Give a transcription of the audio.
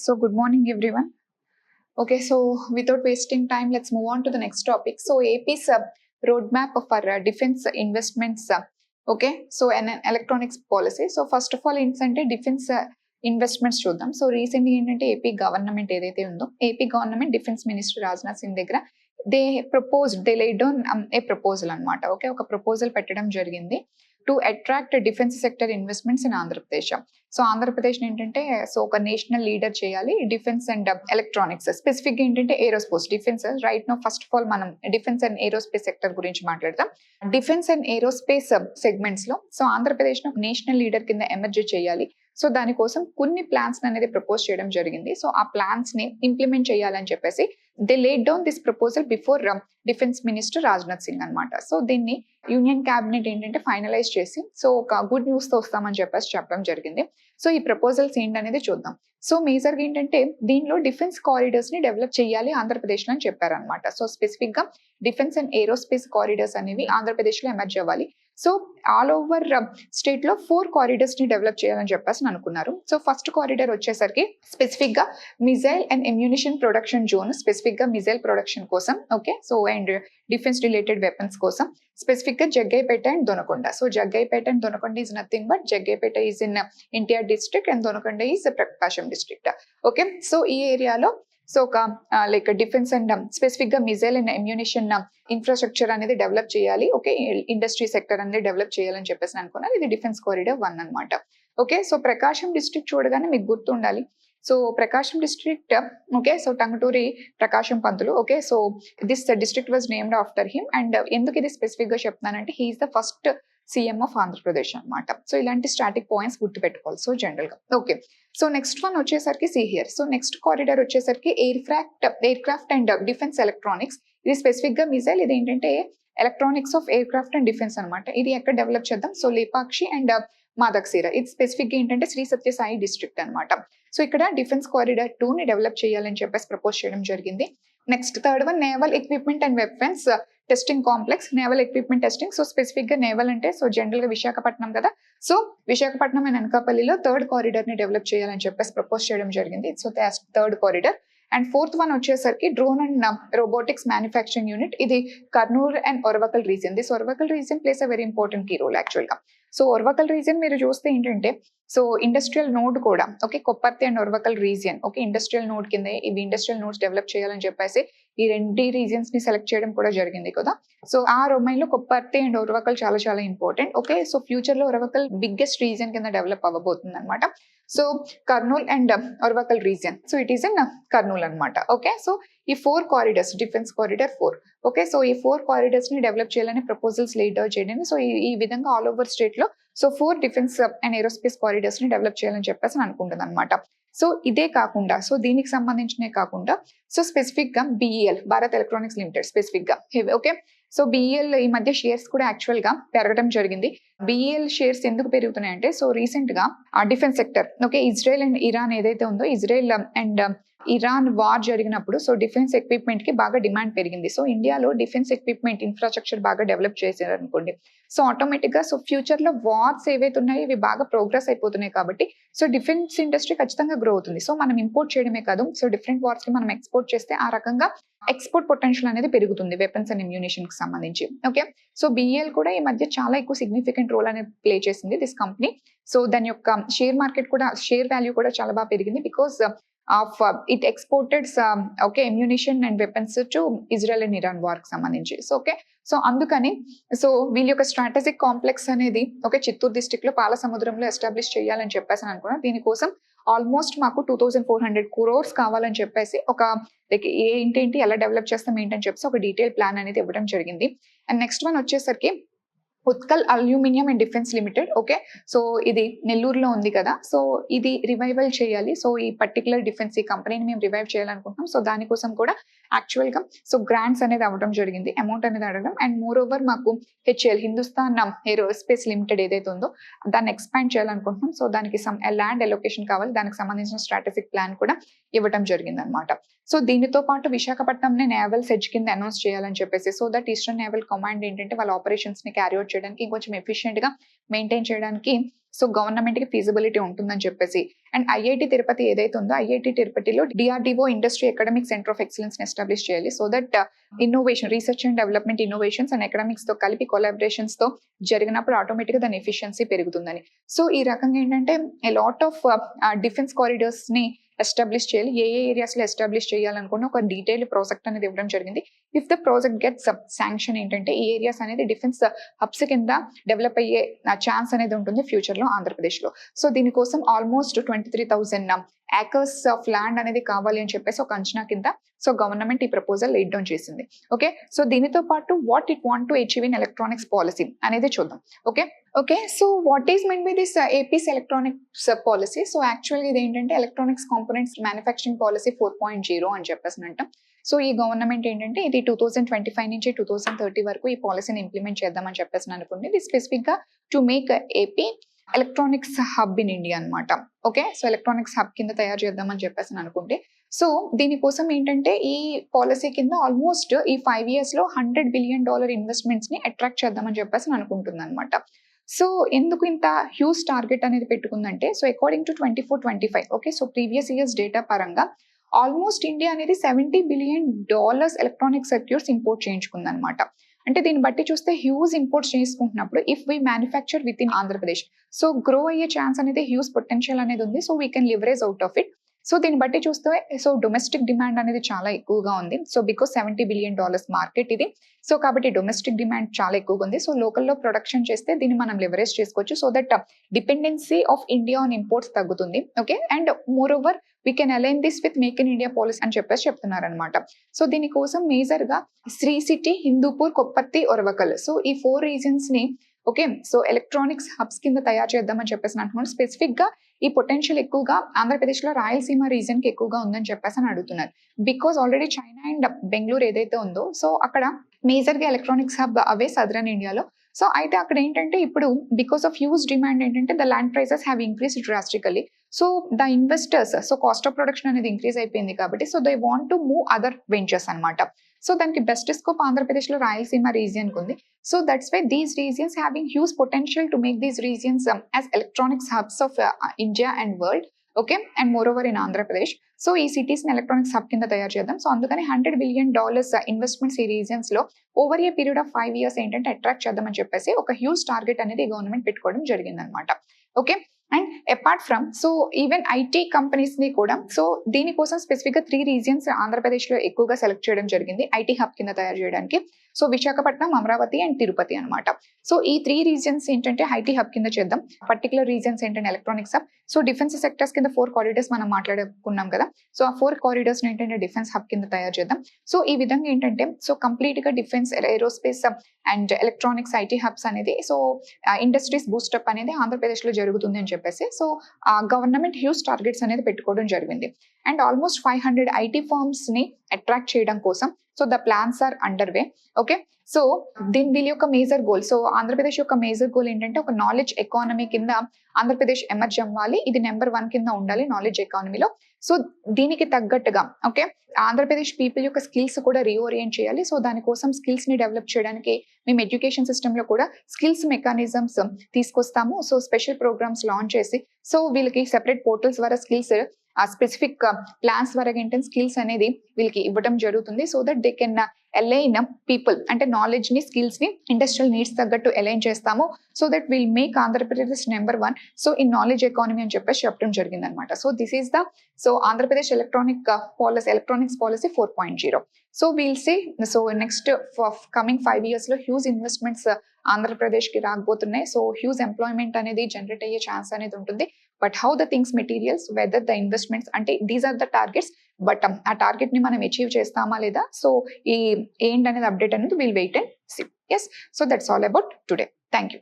So good morning, everyone. Okay, so without wasting time, let's move on to the next topic. So AP's roadmap of our defense investments. Okay, so an electronics policy. So first of all, ఏంటంటే defence investments చూద్దాం. So రీసెంట్గా ఏంటంటే AP government ఏదైతే ఉందో, AP government defence minister Rajnath Singh దగ్గర they laid down a proposal అనమాట. Okay, ఒక proposal పెట్టడం జరిగింది to attract defence sector investments in Andhra Pradesh. So Andhra Pradesh ఏంటంటే సో ఒక నేషనల్ లీడర్ చేయాలి డిఫెన్స్ అండ్ ఎలక్ట్రానిక్స్, స్పెసిఫిక్ గా ఏంటంటే aerospace defence. Right no first of all మనం డిఫెన్స్ అండ్ ఏరోస్పేస్ సెక్టర్ గురించి మాట్లాడతాం. డిఫెన్స్ అండ్ ఏరోస్పేస్ సెగ్మెంట్స్ లో సో ఆంధ్రప్రదేశ్ ను నేషనల్ లీడర్ కింద ఎమర్జీ చేయాలి. సో దానికోసం కొన్ని ప్లాన్స్ అనేది ప్రపోజ్ చేయడం జరిగింది. సో ఆ ప్లాన్స్ ని ఇంప్లిమెంట్ చేయాలని చెప్పేసి they laid down this proposal before defence minister Rajnath Singh అనమాట. సో దీన్ని యూనియన్ క్యాబినెట్ ఏంటంటే ఫైనలైజ్ చేసి సో ఒక గుడ్ న్యూస్ తో వస్తామని చెప్పేసి చెప్పడం జరిగింది. సో ఈ ప్రపోజల్స్ ఏంటనేది చూద్దాం. సో మేజర్ గా ఏంటంటే దీనిలో డిఫెన్స్ కారిడార్స్ ని డెవలప్ చేయాలి ఆంధ్రప్రదేశ్ లో అని చెప్పారనమాట. సో స్పెసిఫిక్ గా డిఫెన్స్ అండ్ ఏరోస్పేస్ కారిడార్స్ అనేవి ఆంధ్రప్రదేశ్ లో ఎమర్జ్ అవ్వాలి. సో ఆల్ ఓవర్ స్టేట్ లో 4 కారిడార్స్ ని డెవలప్ చేయాలని చెప్పేసి అనుకున్నారు. సో ఫస్ట్ కారిడార్ వచ్చేసరికి స్పెసిఫిక్ గా missile and ammunition production zone, specific గా మిజైల్ ప్రొడక్షన్ కోసం. Okay, so and defence related weapons కోసం స్పెసిఫిక్ గా Jaggayyapeta and Donakonda. So Jaggayyapeta and Donakonda is nothing but Jaggayyapeta is in NTR district and Donakonda is Prakasam district. Okay, so ఈ ఏరియాలో so ఒక like defence and specific గా missile and ammunition infrastructure అనేది develop చేయాలి. Okay, industry sector అనేది develop చేయాలని చెప్పేసి అనుకున్నారు. ఇది డిఫెన్స్ కారిడార్ 1 అనమాట. ఓకే, సో ప్రకాశం డిస్ట్రిక్ట్ చూడగానే మీకు గుర్తుండాలి. So Prakasam district, okay, so Tanguturi Prakasam Pantulu. Okay, so this district was named after him. And ఎందుకు ఇది స్పెసిఫిక్ గా చెప్తున్నానంటే he is the first CM of Andhra Pradesh అనమాట. సో ఇలాంటి స్టాటిక్ పాయింట్స్ గుర్తుపెట్టుకోవాలి. సో జనరల్ గా ఓకే. సో నెక్స్ట్ వన్ వచ్చేసరికి సిహియర్. సో నెక్స్ట్ కారిడార్ వచ్చేసరికి aircraft and defence electronics. ఇది స్పెసిఫిక్ గా మిజైల్, ఇది ఏంటంటే electronics of aircraft and defence అనమాట. ఇది ఎక్కడ డెవలప్ చేద్దాం? So Lepakshi and Madakasira. ఇది స్పెసిఫిక్ గా ఏంటంటే శ్రీ సత్యసాయి డిస్ట్రిక్ట్ అనమాట. సో ఇక్కడ డిఫెన్స్ కారిడార్ 2 ని డెవలప్ చేయాలని చెప్పేసి ప్రపోజ్ చేయడం జరిగింది. Next third one naval equipment and weapons testing complex, naval equipment testing. So specific గా నేవల్ అంటే సో జనరల్ గా విశాఖపట్నం కదా. సో విశాఖపట్నం అండ్ అనకాపల్లిలో థర్డ్ కారిడార్ ని డెవలప్ చేయాలని చెప్పేసి ప్రపోజ్ చేయడం జరిగింది. So third corridor. And fourth one వచ్చేసరికి drone and robotics manufacturing unit. ఇది Kurnool and Orvakal region. This Orvakal region place a very important key role actual గా. సో ఒరవకల్ రీజియన్ మీరు చూస్తే ఏంటంటే సో ఇండస్ట్రియల్ నోడ్ కూడా, okay, Kopparthi and Orvakal region, okay, industrial node కింద ఇవి industrial nodes develop చేయాలని చెప్పేసి ఈ 2 రీజియన్స్ ని సెలెక్ట్ చేయడం కూడా జరిగింది కదా. సో ఆ డొమైన్ లో కొప్పర్తి అండ్ ఒరవకల్ చాలా చాలా ఇంపార్టెంట్. ఓకే, సో ఫ్యూచర్ లో ఒరవకల్ బిగ్గెస్ట్ రీజియన్ కింద డెవలప్ అవ్వబోతుంది అనమాట. So Kurnool and Orvakal region, so it is in Kurnool అనమాట. ఓకే, సో ఈ 4 corridors, defence corridor 4. Okay, so ఈ 4 కారిడార్స్ ని డెవలప్ చేయాలని ప్రపోజల్స్ లేడ్ అవుట్ చేయడం. సో ఈ విధంగా ఆల్ ఓవర్ స్టేట్ లో so 4 defence and aerospace corridors ని డెవలప్ చేయాలని చెప్పేసి అనుకుంటుంది అనమాట. సో ఇదే కాకుండా సో దీనికి సంబంధించినే కాకుండా సో స్పెసిఫిక్ గా BEL, Bharat electronics limited specific గా. ఓకే, సో బిఈఎల్ ఈ మధ్య షేర్స్ కూడా యాక్చువల్ గా పెరగడం జరిగింది. బిఈఎల్ షేర్స్ ఎందుకు పెరుగుతున్నాయంటే సో రీసెంట్ గా defence sector, okay, Israel and Iran ఏదైతే ఉందో, ఇజ్రాయెల్ అండ్ ఇరాన్ వార్ జరిగినప్పుడు సో డిఫెన్స్ ఎక్విప్మెంట్ కి బాగా డిమాండ్ పెరిగింది. సో ఇండియాలో డిఫెన్స్ ఎక్విప్మెంట్ ఇన్ఫ్రాస్ట్రక్చర్ బాగా డెవలప్ చేశారు అనుకోండి. సో ఆటోమేటిక్ గా సో ఫ్యూచర్ లో వార్స్ ఏవైతే ఉన్నాయో ఇవి బాగా ప్రోగ్రెస్ అయిపోతున్నాయి కాబట్టి సో డిఫెన్స్ ఇండస్ట్రీ ఖచ్చితంగా గ్రో అవుతుంది. సో మనం ఇంపోర్ట్ చేయడమే కాదు, సో డిఫరెంట్ వార్స్ కి మనం ఎక్స్పోర్ట్ చేస్తే ఆ రకంగా ఎక్స్పోర్ట్ పొటెన్షియల్ అనేది పెరుగుతుంది వెపన్స్ అండ్ ఇమ్యూనిషన్ కి సంబంధించి. ఓకే, సో బిఈఎల్ కూడా ఈ మధ్య చాలా ఎక్కువ సిగ్నిఫికెంట్ రోల్ అనేది ప్లే చేసింది దిస్ కంపెనీ. సో దాని యొక్క షేర్ మార్కెట్ కూడా, షేర్ వాల్యూ కూడా చాలా బాగా పెరిగింది because of it exported okay ammunition and weapons to Israel and Iran war కి సంబంధించి. సో ఓకే, సో అందుకని సో వీళ్ళ యొక్క స్ట్రాటజిక్ కాంప్లెక్స్ అనేది ఓకే చిత్తూరు డిస్ట్రిక్ట్ లో పాల సముద్రంలో ఎస్టాబ్లిష్ చేయాలని చెప్పేసి అనుకున్నాను. దీనికోసం ఆల్మోస్ట్ మాకు 2400 crores కావాలని చెప్పేసి ఒక లైక్ ఏంటేంటి ఎలా డెవలప్ చేస్తాం ఏంటని చెప్పేసి ఒక డీటెయిల్ ప్లాన్ అనేది ఇవ్వడం జరిగింది. అండ్ నెక్స్ట్ వన్ వచ్చేసరికి Utkal aluminium and defence limited. Okay, so ఇది నెల్లూరులో ఉంది కదా. సో ఇది రివైవల్ చేయాలి. సో ఈ పర్టికులర్ డిఫెన్స్ ఈ కంపెనీని మేము రివైవ్ చేయాలనుకుంటున్నాం. సో దానికోసం కూడా యాక్చువల్ గా సో గ్రాంట్స్ అనేది అవ్వడం జరిగింది, అమౌంట్ అనేది అడగడం. అండ్ మోర్ ఓవర్ మాకు హెచ్ఎల్ హిందుస్థాన్ ఏరోస్పేస్ లిమిటెడ్ ఏదైతే ఉందో దాన్ని ఎక్స్పాండ్ చేయాలనుకుంటున్నాం. సో దానికి ల్యాండ్ అలొకేషన్ కావాలి, దానికి సంబంధించిన స్ట్రాటజిక్ ప్లాన్ కూడా ఇవ్వడం జరిగింది అనమాట. సో దీనితో పాటు విశాఖపట్నం నేవల్ సెజ్ కింద అనౌన్స్ చేయాలని చెప్పేసి so that eastern naval command ఏంటంటే వాళ్ళ ఆపరేషన్స్ ని క్యారీ అవుట్ చేయడానికి ఇంకొంచెం ఎఫిషియెంట్ గా మెయింటైన్ చేయడానికి సో గవర్నమెంట్ కి ఫీజిబిలిటీ ఉంటుందని చెప్పేసి. అండ్ ఐఐటి తిరుపతి ఏదైతే ఉందో ఐఐటి తిరుపతిలో DRDO industry academic centre of excellence ని ఎస్టాబ్లిష్ చేయాలి. So that innovation, research and development innovations and economics తో కలిపి కొలాబరేషన్స్ తో జరిగినప్పుడు ఆటోమేటిక్ గా దాని ఎఫిషియన్సీ పెరుగుతుందని. సో ఈ రకంగా ఏంటంటే లాట్ ఆఫ్ డిఫెన్స్ కారిడార్స్ ని ఎస్టాబ్లిష్ చేయాలి. ఏ ఏరియాస్ లో ఎస్టాబ్లిష్ చేయాలనుకున్న ఒక డీటెయిల్ ప్రాజెక్ట్ అనేది ఇవ్వడం జరిగింది. If the project gets sanction ఏంటంటే ఈ ఏరియాస్ అనేది డిఫెన్స్ హబ్స్ కింద డెవలప్ అయ్యే ఛాన్స్ అనేది ఉంటుంది ఫ్యూచర్ లో ఆంధ్రప్రదేశ్ లో. సో దీనికోసం ఆల్మోస్ట్ 23,000 acres ఆఫ్ ల్యాండ్ అనేది కావాలి అని చెప్పేసి ఒక అంచనా కింద సో గవర్నమెంట్ ఈ ప్రపోజల్ లేట్ డౌన్ చేసింది. ఓకే, సో దీనితో పాటు what it want to achieve in electronics policy అనేది చూద్దాం. Okay, so what is mean by this APIs electronics policy? So యాక్చువల్గా ఇది ఏంటంటే ఎలక్ట్రానిక్స్ కాంపోనెంట్స్ మ్యానుఫ్యాక్చరింగ్ పాలసీ 4.0 అని చెప్పేసి అంటాం. సో ఈ గవర్నమెంట్ ఏంటంటే ఇది 2025 నుంచి 2030 వరకు ఈ పాలసీని ఇంప్లిమెంట్ చేద్దామని చెప్పేసి అనుకుంది. ఇది స్పెసిఫిక్ గా to make AP electronics hub in India అనమాట. ఓకే, సో ఎలక్ట్రానిక్స్ హబ్ కింద తయారు చేద్దామని చెప్పేసి అనుకుంటే సో దీనికోసం ఏంటంటే ఈ పాలసీ కింద ఆల్మోస్ట్ ఈ 5 years లో $100 billion ఇన్వెస్ట్మెంట్స్ ని అట్రాక్ట్ చేద్దామని చెప్పేసి అనుకుంటుంది అనమాట. సో ఎందుకు ఇంత హ్యూజ్ టార్గెట్ అనేది పెట్టుకుందంటే so according to 24-25 okay, so previous years data పరంగా ఆల్మోస్ట్ ఇండియా అనేది $70 billion ఎలక్ట్రానిక్ సర్క్యూట్స్ ఇంపోర్ట్ చేయించుకుంది అనమాట. అంటే దీన్ని బట్టి చూస్తే హ్యూజ్ ఇంపోర్ట్స్ చేసుకుంటున్నప్పుడు if we manufacture within Andhra Pradesh so grow అయ్యే ఛాన్స్ అనేది హ్యూజ్ పొటెన్షియల్ అనేది ఉంది. So we can leverage out of it. So దీన్ని బట్టి చూస్తే సో డొమెస్టిక్ డిమాండ్ అనేది చాలా ఎక్కువగా ఉంది. సో బికాస్ $70 billion మార్కెట్ ఇది. సో కాబట్టి డొమెస్టిక్ డిమాండ్ చాలా ఎక్కువగా ఉంది. సో లోకల్లో ప్రొడక్షన్ చేస్తే దీన్ని మనం లివరేజ్ చేసుకోవచ్చు. So that dependency of India on imports తగ్గుతుంది. Okay, and moreover we can align this with make in India policy అని చెప్పేసి చెప్తున్నారనమాట. సో దీనికోసం మేజర్ గా శ్రీ సిటీ, హిందూపూర్, కొప్పత్తి, ఒరవకల్ సో ఈ 4 regions ని ఓకే సో ఎలక్ట్రానిక్స్ హబ్స్ కింద తయారు చేద్దామని చెప్పేసి అంటున్నాను. స్పెసిఫిక్ గా ఈ పొటెన్షియల్ ఎక్కువగా ఆంధ్రప్రదేశ్ లో రాయలసీమ రీజన్ కి ఎక్కువగా ఉందని చెప్పేసి అని అడుగుతున్నారు. Because already China and Bengaluru ఏదైతే ఉందో సో అక్కడ మేజర్ గా ఎలక్ట్రానిక్స్ హబ్ అవే సదరన్ ఇండియాలో. సో అయితే అక్కడ ఏంటంటే ఇప్పుడు బికాస్ ఆఫ్ హ్యూజ్ డిమాండ్ ఏంటంటే the land prices have increased drastically. So the investors so cost of production అనేది ఇంక్రీజ్ అయిపోయింది కాబట్టి so they want to move other ventures అనమాట. సో దానికి బెస్ట్ స్కోప్ ఆంధ్రప్రదేశ్ లో రాయలసీమ రీజియన్ ఉంది. So that's why these regions having huge potential to make these regions as electronics hubs of India and world. Okay, and moreover in Andhra Pradesh so ఈ cities ని electronics hub కింద తయారు చేద్దాం. So అందుకని $100 billion investments ఈ regions లో over a period of 5 years ఏంటంటే attract చేద్దామని చెప్పేసి ఒక హ్యూజ్ టార్గెట్ అనేది గవర్నమెంట్ పెట్టుకోవడం జరిగింది అనమాట. Okay, and apart from so even IT companies ని కూడా సో దీనికోసం స్పెసిఫిక్ గా 3 regions ఆంధ్రప్రదేశ్ లో ఎక్కువగా సెలెక్ట్ చేయడం జరిగింది ఐటీ హబ్ కింద తయారు చేయడానికి. సో విశాఖపట్నం, అమరావతి అండ్ తిరుపతి అనమాట. సో ఈ 3 regions ఏంటంటే ఐటీ హబ్ కింద చేద్దాం. పర్టికులర్ రీజన్స్ ఏంటంటే electronics hub. So defence sectors కింద 4 corridors మనం మాట్లాడుకున్నాం కదా. సో ఆ 4 corridors ఏంటంటే డిఫెన్స్ హబ్ కింద తయారు చేద్దాం. సో ఈ విధంగా ఏంటంటే సో కంప్లీట్ గా defence, aerospace and electronics IT hubs అనేది సో ఇండస్ట్రీస్ బూస్టప్ అనేది ఆంధ్రప్రదేశ్ లో జరుగుతుంది అని చెప్పేసి సో గవర్నమెంట్ హ్యూజ్ టార్గెట్స్ అనేది పెట్టుకోవడం జరిగింది. అండ్ ఆల్మోస్ట్ 500 ఐటీ ఫర్మ్స్ ని అట్రాక్ట్ చేయడం కోసం so the plans are under way. Okay, so వీళ్ళ యొక్క మేజర్ గోల్ సో ఆంధ్రప్రదేశ్ యొక్క మేజర్ గోల్ ఏంటంటే ఒక నాలెడ్జ్ ఎకానమీ కింద ఆంధ్రప్రదేశ్ ఎమర్జ్ అవ్వాలి. ఇది నెంబర్ 1 కింద ఉండాలి నాలెడ్జ్ ఎకానమీలో. సో దీనికి తగ్గట్టుగా ఓకే ఆంధ్రప్రదేశ్ పీపుల్ యొక్క స్కిల్స్ కూడా రీఓరియంట్ చేయాలి. సో దానికోసం స్కిల్స్ ని డెవలప్ చేయడానికి మేము ఎడ్యుకేషన్ సిస్టమ్ లో కూడా స్కిల్స్ మెకానిజమ్స్ తీసుకొస్తాము. సో స్పెషల్ ప్రోగ్రామ్స్ లాంచ్ చేసి సో వీళ్ళకి సెపరేట్ పోర్టల్స్ ద్వారా స్కిల్స్ ఆ స్పెసిఫిక్ ప్లాన్స్ ద్వారా ఏంటంటే స్కిల్స్ అనేది వీళ్ళకి ఇవ్వడం జరుగుతుంది. So that they can align people అంటే నాలెడ్జ్ ని, స్కిల్స్ ని ఇండస్ట్రియల్ నీడ్స్ తగ్గట్టు అలైన్ చేస్తాము. So that will make Andhra Pradesh number 1 so in knowledge economy అని చెప్పేసి చెప్పడం జరిగింది అనమాట. So this is the so Andhra Pradesh electronics policy 4.0. So we'll see so next coming 5 years లో హ్యూజ్ ఇన్వెస్ట్మెంట్స్ ఆంధ్రప్రదేశ్ కి రాకపోతున్నాయి. సో హ్యూజ్ ఎంప్లాయ్మెంట్ అనేది జనరేట్ అయ్యే ఛాన్స్ అనేది ఉంటుంది. But how the things materials whether the investments అంటే these are the targets. But ఆ target ని మనం అచీవ్ చేస్తామా లేదా సో ఈ ఏంటి అనేది అప్డేట్ అనేది will wait and see. Yes, so that's all about today. Thank you.